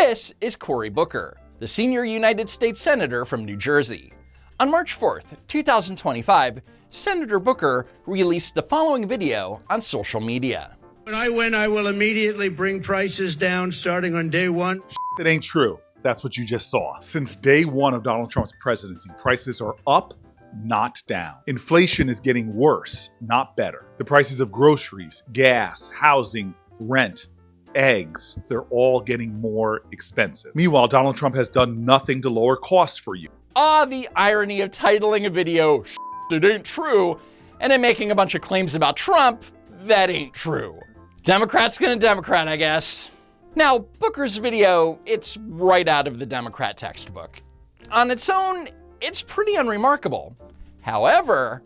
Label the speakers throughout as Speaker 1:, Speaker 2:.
Speaker 1: This is Cory Booker, the senior United States Senator from New Jersey. On March 4th, 2025, Senator Booker released the following video on social media.
Speaker 2: When I win, I will immediately bring prices down starting on day one.
Speaker 3: That ain't true. That's what you just saw. Since day one of Donald Trump's presidency, prices are up, not down. Inflation is getting worse, not better. The prices of groceries, gas, housing, rent, eggs, they're all getting more expensive. Meanwhile, Donald Trump has done nothing to lower costs for you.
Speaker 1: Ah, the irony of titling a video, "It ain't true," and then making a bunch of claims about Trump that ain't true. Democrats gonna Democrat, I guess. Now, Booker's video, it's right out of the Democrat textbook. On its own, it's pretty unremarkable. However,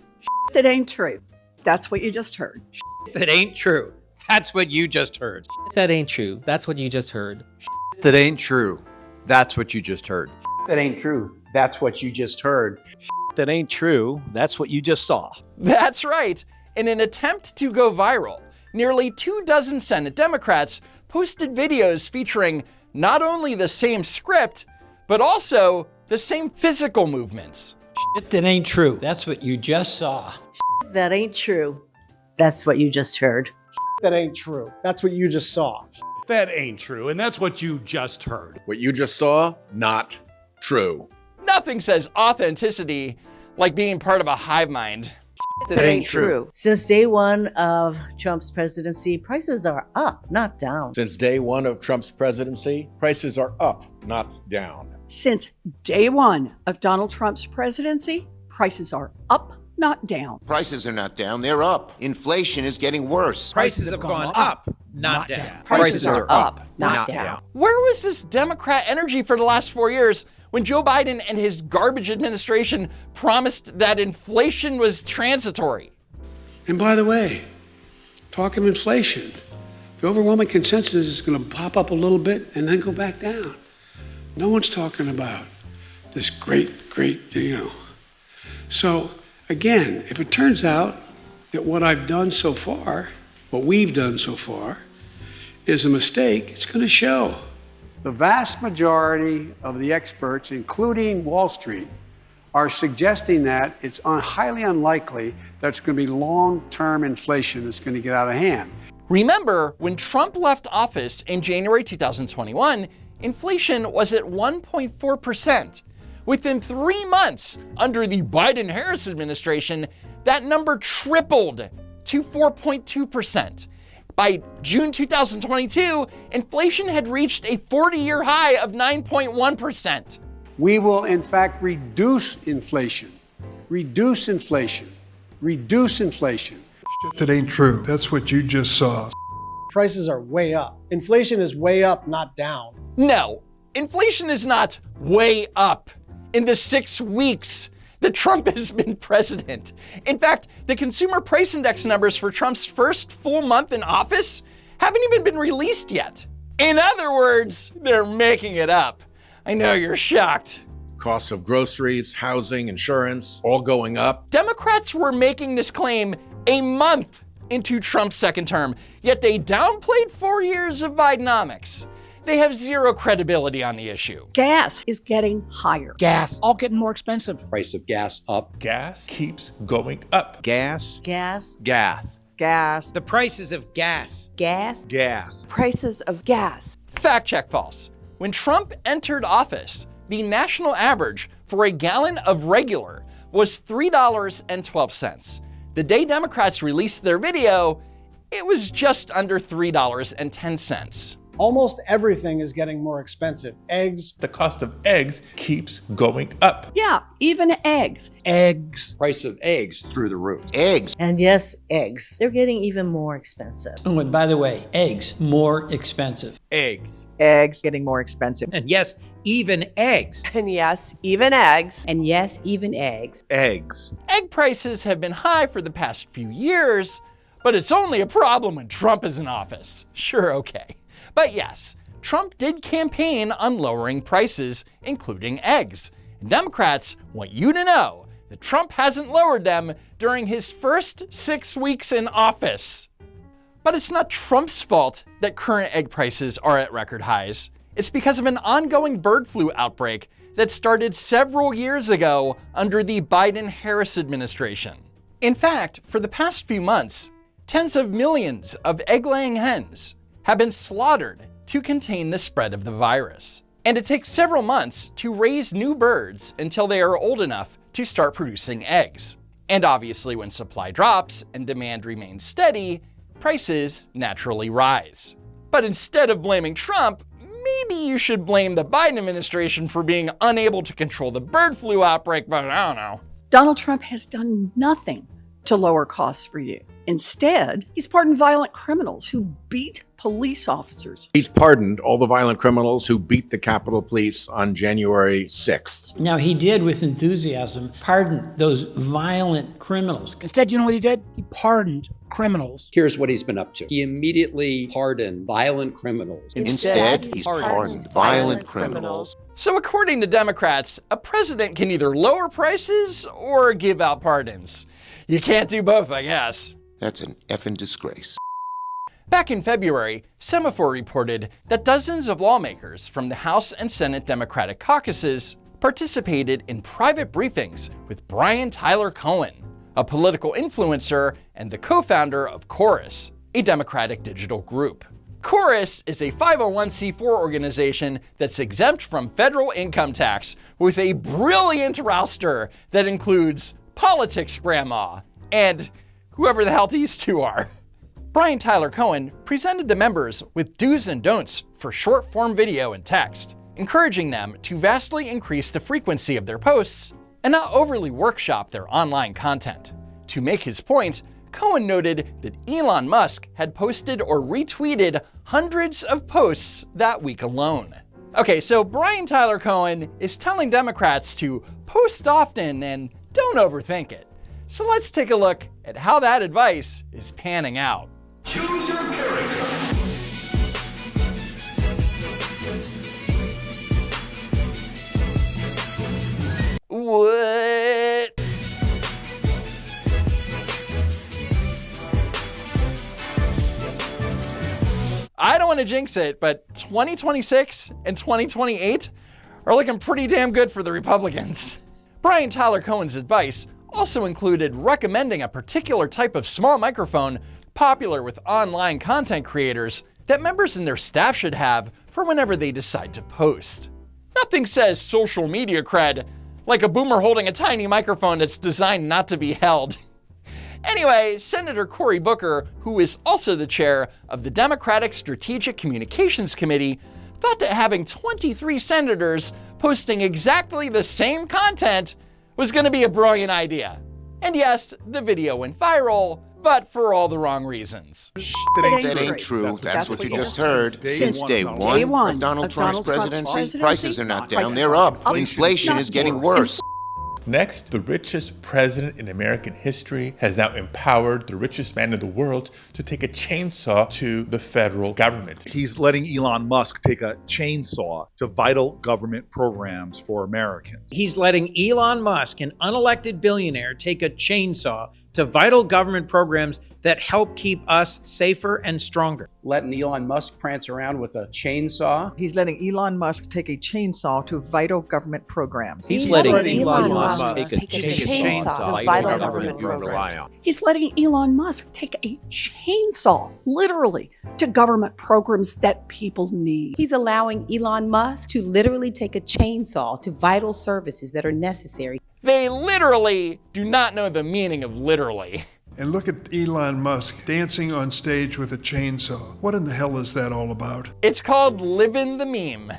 Speaker 4: that ain't true. That's what you just heard.
Speaker 5: That ain't true. That's what you just heard.
Speaker 6: That ain't true. That's what you just heard.
Speaker 7: That ain't true. That's what you just heard.
Speaker 8: That ain't true. That's what you just heard.
Speaker 5: That ain't true. That's what you just saw.
Speaker 1: That's right. In an attempt to go viral, nearly 24 Senate Democrats posted videos featuring not only the same script, but also the same physical movements.
Speaker 9: That ain't true. That's what you just saw.
Speaker 10: That ain't true. That's what you just heard.
Speaker 11: That ain't true. That's what you just saw.
Speaker 12: That ain't true, and that's what you just heard.
Speaker 13: What you just saw, not true.
Speaker 1: Nothing says authenticity like being part of a hive mind.
Speaker 10: That ain't true. Since day one of Trump's presidency, prices are up, not down.
Speaker 13: Since day one of Trump's presidency, prices are up, not down.
Speaker 4: Since day one of Donald Trump's presidency, prices are up, not down.
Speaker 14: Prices are not down, they're up. Inflation is getting worse.
Speaker 5: Prices have gone up, not down.
Speaker 10: Prices are up, not down.
Speaker 1: Where was this Democrat energy for the last 4 years when Joe Biden and his garbage administration promised that inflation was transitory?
Speaker 15: And by the way, talk of inflation, the overwhelming consensus is going to pop up a little bit and then go back down. No one's talking about this great, So again, if it turns out that what I've done so far, what we've done so far, is a mistake, it's going to show. The vast majority of the experts, including Wall Street, are suggesting that it's highly unlikely that it's going to be long-term inflation that's going to get out of hand.
Speaker 1: Remember, when Trump left office in January 2021, inflation was at 1.4%. Within 3 months, under the Biden-Harris administration, that number tripled to 4.2%. By June 2022, inflation had reached a 40-year high of 9.1%.
Speaker 15: We will, in fact, reduce inflation. Reduce inflation. Reduce inflation.
Speaker 16: That ain't true. That's what you just saw.
Speaker 11: Prices are way up. Inflation is way up, not down.
Speaker 1: No, inflation is not way up in the 6 weeks that Trump has been president. In fact, the Consumer Price Index numbers for Trump's first full month in office haven't even been released yet. In other words, they're making it up. I know you're shocked.
Speaker 13: Costs of groceries, housing, insurance, all going up.
Speaker 1: Democrats were making this claim a month into Trump's second term, yet they downplayed 4 years of Bidenomics. They have zero credibility on the issue.
Speaker 4: Gas is getting higher.
Speaker 9: Gas, all getting more expensive.
Speaker 7: Price of gas up.
Speaker 12: Gas keeps going up.
Speaker 7: Gas.
Speaker 10: Gas.
Speaker 7: Gas.
Speaker 10: Gas.
Speaker 5: The prices of gas.
Speaker 10: Gas.
Speaker 3: Gas.
Speaker 10: Prices of gas.
Speaker 1: Fact check false. When Trump entered office, the national average for a gallon of regular was $3.12. The day Democrats released their video, it was just under $3.10.
Speaker 11: Almost everything is getting more expensive. Eggs.
Speaker 12: The cost of eggs keeps going up.
Speaker 4: Yeah, even eggs.
Speaker 9: Eggs.
Speaker 7: Price of eggs through the roof.
Speaker 14: Eggs.
Speaker 10: And yes, eggs. They're getting even more expensive.
Speaker 9: Oh, and by the way, eggs, more expensive.
Speaker 5: Eggs.
Speaker 10: Eggs getting more expensive.
Speaker 5: And yes, even eggs.
Speaker 10: And yes, even eggs.
Speaker 17: And yes, even eggs.
Speaker 3: Eggs.
Speaker 1: Egg prices have been high for the past few years, but it's only a problem when Trump is in office. Sure, okay. But yes, Trump did campaign on lowering prices, including eggs. And Democrats want you to know that Trump hasn't lowered them during his first 6 weeks in office. But it's not Trump's fault that current egg prices are at record highs. It's because of an ongoing bird flu outbreak that started several years ago under the Biden-Harris administration. In fact, for the past few months, tens of millions of egg-laying hens have been slaughtered to contain the spread of the virus. And it takes several months to raise new birds until they are old enough to start producing eggs. And obviously, when supply drops and demand remains steady, prices naturally rise. But instead of blaming Trump, maybe you should blame the Biden administration for being unable to control the bird flu outbreak, but I don't know.
Speaker 4: Donald Trump has done nothing to lower costs for you. Instead, he's pardoned violent criminals who beat police officers.
Speaker 7: He's pardoned all the violent criminals who beat the Capitol Police on January 6th.
Speaker 9: Now, he did, with enthusiasm, pardon those violent criminals.
Speaker 17: Instead, you know what he did? He pardoned criminals.
Speaker 18: Here's what he's been up to. He immediately pardoned violent criminals.
Speaker 14: Instead, he's pardoned violent criminals.
Speaker 1: So according to Democrats, a president can either lower prices or give out pardons. You can't do both, I guess.
Speaker 14: That's an effing disgrace.
Speaker 1: Back in February, Semaphore reported that dozens of lawmakers from the House and Senate Democratic caucuses participated in private briefings with Brian Tyler Cohen, a political influencer and the co-founder of Chorus, a Democratic digital group. Chorus is a 501c4 organization that's exempt from federal income tax with a brilliant roster that includes Politics Grandma and whoever the hell these two are. Brian Tyler Cohen presented to members with do's and don'ts for short-form video and text, encouraging them to vastly increase the frequency of their posts and not overly workshop their online content. To make his point, Cohen noted that Elon Musk had posted or retweeted hundreds of posts that week alone. Okay, so Brian Tyler Cohen is telling Democrats to post often and don't overthink it. So let's take a look at how that advice is panning out.
Speaker 19: Choose your character.
Speaker 1: What? I don't want to jinx it, but 2026 and 2028 are looking pretty damn good for the Republicans. Brian Tyler Cohen's advice also included recommending a particular type of small microphone popular with online content creators that members and their staff should have for whenever they decide to post. Nothing says social media cred like a boomer holding a tiny microphone that's designed not to be held. Anyway, Senator Cory Booker, who is also the chair of the Democratic Strategic Communications Committee, thought that having 23 senators posting exactly the same content was going to be a brilliant idea. And yes, the video went viral, but for all the wrong reasons.
Speaker 14: That ain't true. That's what you just heard. Since day one of Donald Trump's presidency, prices are not down, they're up. Inflation is getting worse.
Speaker 12: Next, the richest president in American history has now empowered the richest man in the world to take a chainsaw to the federal government.
Speaker 3: He's letting Elon Musk take a chainsaw to vital government programs for Americans.
Speaker 5: He's letting Elon Musk, an unelected billionaire, take a chainsaw to vital government programs that help keep us safer and stronger.
Speaker 8: Letting Elon Musk prance around with a chainsaw.
Speaker 20: He's letting Elon Musk take a chainsaw to vital government programs.
Speaker 5: He's letting Elon Musk take a chainsaw to vital government programs.
Speaker 4: He's letting Elon Musk take a chainsaw, literally, to government programs that people need.
Speaker 21: He's allowing Elon Musk to literally take a chainsaw to vital services that are necessary.
Speaker 1: They literally do not know the meaning of literally.
Speaker 16: And look at Elon Musk dancing on stage with a chainsaw. What in the hell is that all about?
Speaker 1: It's called living the meme.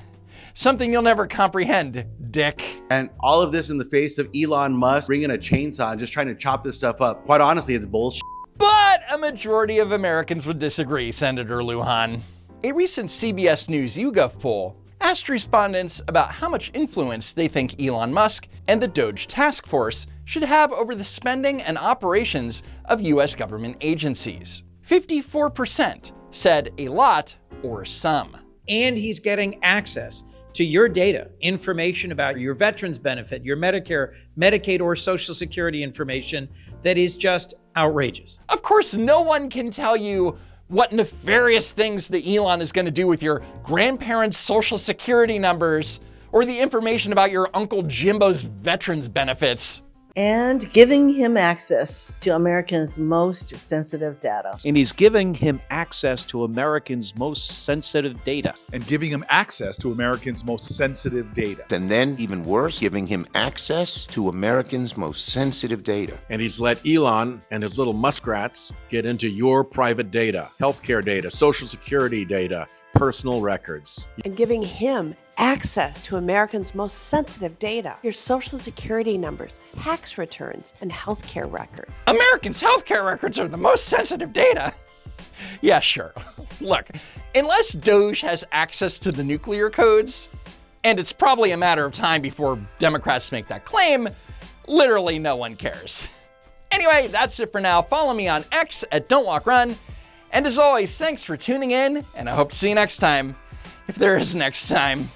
Speaker 1: Something you'll never comprehend, dick.
Speaker 22: And all of this in the face of Elon Musk bringing a chainsaw and just trying to chop this stuff up. Quite honestly, it's bullshit.
Speaker 1: But a majority of Americans would disagree, Senator Lujan. A recent CBS News YouGov poll asked respondents about how much influence they think Elon Musk and the Doge Task Force should have over the spending and operations of US government agencies. 54% said a lot or some.
Speaker 5: And he's getting access to your data, information about your veterans benefit, your Medicare, Medicaid, or Social Security information that is just outrageous.
Speaker 1: Of course, no one can tell you what nefarious things that Elon is going to do with your grandparents' social security numbers or the information about your Uncle Jimbo's veterans benefits.
Speaker 10: And giving him access to Americans' most sensitive data.
Speaker 2: And he's giving him access to Americans' most sensitive data.
Speaker 3: And giving him access to Americans' most sensitive data.
Speaker 14: And then, even worse, giving him access to Americans' most sensitive data.
Speaker 7: And he's let Elon and his little muskrats get into your private data, healthcare data, social security data, personal records.
Speaker 6: And giving him access to Americans' most sensitive data, your social security numbers, tax returns, and healthcare records.
Speaker 1: Americans' healthcare records are the most sensitive data. Yeah, sure. Look, unless Doge has access to the nuclear codes, and it's probably a matter of time before Democrats make that claim, literally no one cares. Anyway, that's it for now. Follow me on X at Don't Walk Run. And as always, thanks for tuning in, and I hope to see you next time, if there is next time.